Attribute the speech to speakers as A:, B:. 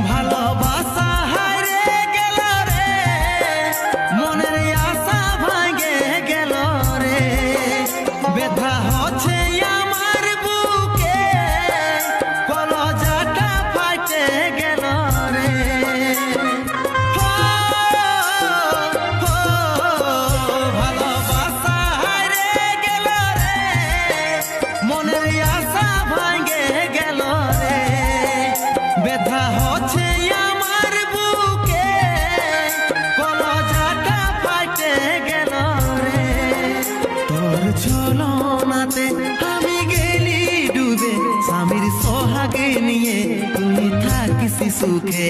A: ভালোবাসা হারিয়ে গেল রে, মনের আশা ভাঙে গেল রে, ব্যথা হচ্ছে আমার বুকে, কলজাটা ফাটে গেল রে। ভালোবাসা হারিয়ে গেল রে, মনের আশা ভাঙে গেল রে, ব্যথা হচ্ছে আমার বুকে, কলজাটা ফাটে গেল রে। তোর ছলনাতে আমি গেলি ডুবে, স্বামীর সোহাগে নিয়ে তুই থাকিস সুখে।